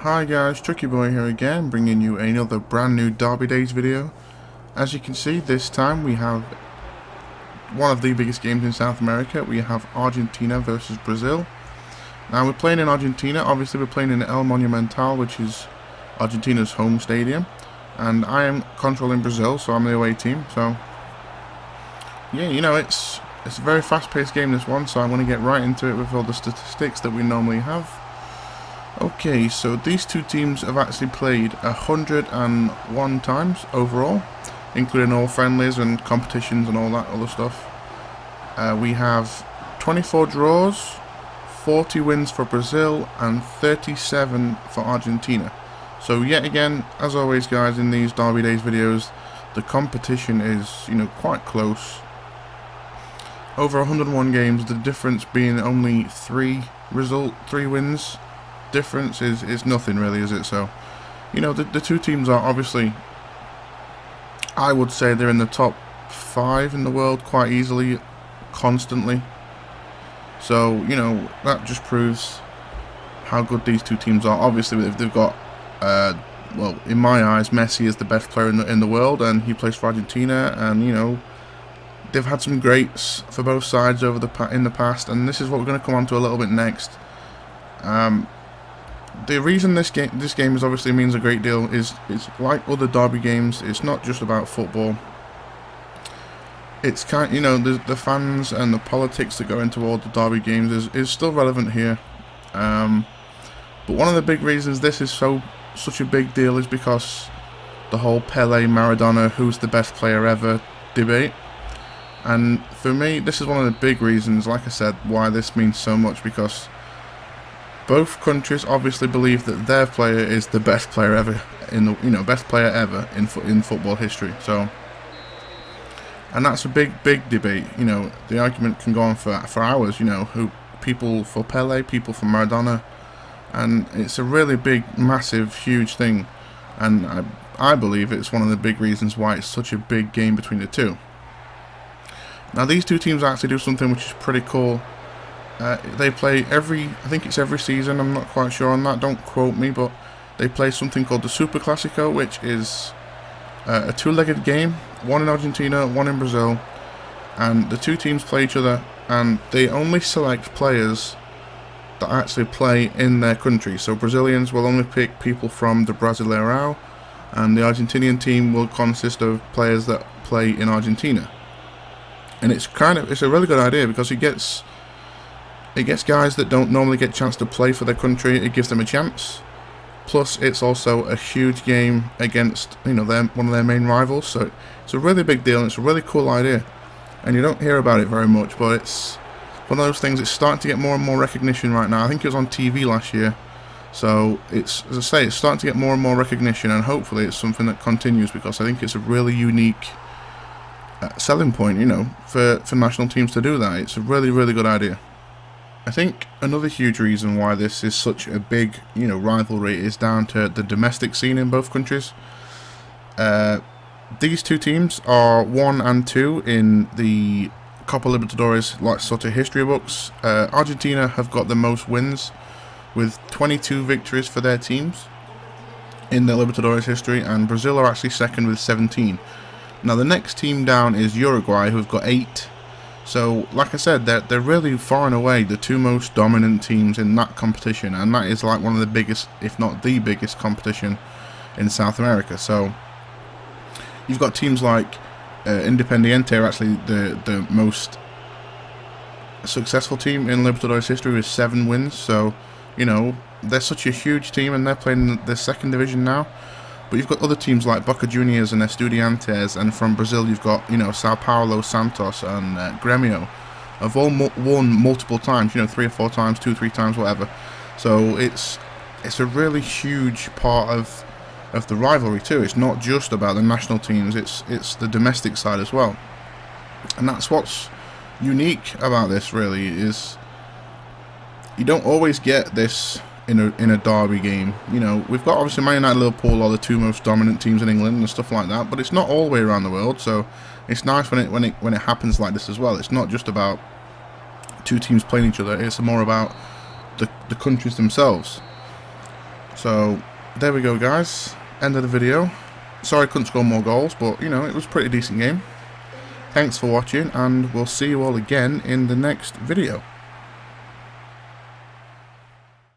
Hi guys, Tricky Boy here again, bringing you another brand new Derby Days video. As you can see, this time we have one of the biggest games in South America. We have Argentina versus Brazil. Now we're playing in Argentina. Obviously we're playing in El Monumental, which is Argentina's home stadium, and I am controlling Brazil, so I'm the away team. So yeah, you know, it's a very fast-paced game, this one, so I want to get right into it with all the statistics that we normally have. Okay, so these two teams have actually played 101 times overall, including all friendlies and competitions and all that other stuff. We have 24 draws, 40 wins for Brazil, and 37 for Argentina. So yet again, as always guys, in these Derby Days videos, the competition is, you know, quite close. Over 101 games, the difference being only 3 wins. Difference is nothing really, is it? So, you know, the two teams are obviously, I would say they're in the top 5 in the world quite easily, constantly. So, you know, that just proves how good these two teams are. Obviously, if they've got, well, in my eyes, Messi is the best player in the world, and he plays for Argentina, and you know, they've had some greats for both sides in the past, and this is what we're going to come on to a little bit next. The reason this game is obviously means a great deal is it's like other derby games. It's not just about football. It's kind, you know, the fans and the politics that go into all the derby games is still relevant here. But one of the big reasons this is such a big deal is because the whole Pele, Maradona, who's the best player ever debate. And for me, this is one of the big reasons, like I said, why this means so much, because both countries obviously believe that their player is the best player ever in football history. So, and that's a big debate. You know, the argument can go on for hours. You know, who people for Pele, people for Maradona, and it's a really big, massive, huge thing. And I believe it's one of the big reasons why it's such a big game between the two. Now these two teams actually do something which is pretty cool. They play I think it's every season, I'm not quite sure on that, don't quote me, but they play something called the Super Classico, which is a two-legged game, one in Argentina, one in Brazil, and the two teams play each other, and they only select players that actually play in their country. So Brazilians will only pick people from the Brasileirão, and the Argentinian team will consist of players that play in Argentina. And it's a really good idea, because it gets guys that don't normally get a chance to play for their country. It gives them a chance. Plus, it's also a huge game against, you know, one of their main rivals. So it's a really big deal, and it's a really cool idea. And you don't hear about it very much, but it's one of those things. It's starting to get more and more recognition right now. I think it was on TV last year. So it's, as I say, it's starting to get more and more recognition, and hopefully it's something that continues, because I think it's a really unique selling point, you know, for national teams to do that. It's a really good idea. I think another huge reason why this is such a big, you know, rivalry is down to the domestic scene in both countries. These two teams are 1 and 2 in the Copa Libertadores, like sort of history books. Argentina have got the most wins, with 22 victories for their teams in the Libertadores history, and Brazil are actually second with 17. Now the next team down is Uruguay, who've got 8. So, like I said, they're really far and away the two most dominant teams in that competition, and that is like one of the biggest, if not the biggest, competition in South America. So, you've got teams like Independiente are actually the most successful team in Libertadores history with 7 wins. So, you know, they're such a huge team, and they're playing the second division now. But you've got other teams like Boca Juniors and Estudiantes, and from Brazil you've got, you know, Sao Paulo, Santos, and Grêmio, have all won multiple times, you know, 3 or 4 times, 2 or 3 times, whatever. So it's a really huge part of the rivalry too. It's not just about the national teams; it's the domestic side as well. And that's what's unique about this, really, is you don't always get this in a derby game. You know, we've got obviously Man United, Liverpool are the two most dominant teams in England and stuff like that, but it's not all the way around the world. So it's nice when it happens like this as well. It's not just about two teams playing each other. It's more about the countries themselves. So there we go, guys. End of the video. Sorry I couldn't score more goals, but you know, it was a pretty decent game. Thanks for watching, and we'll see you all again in the next video.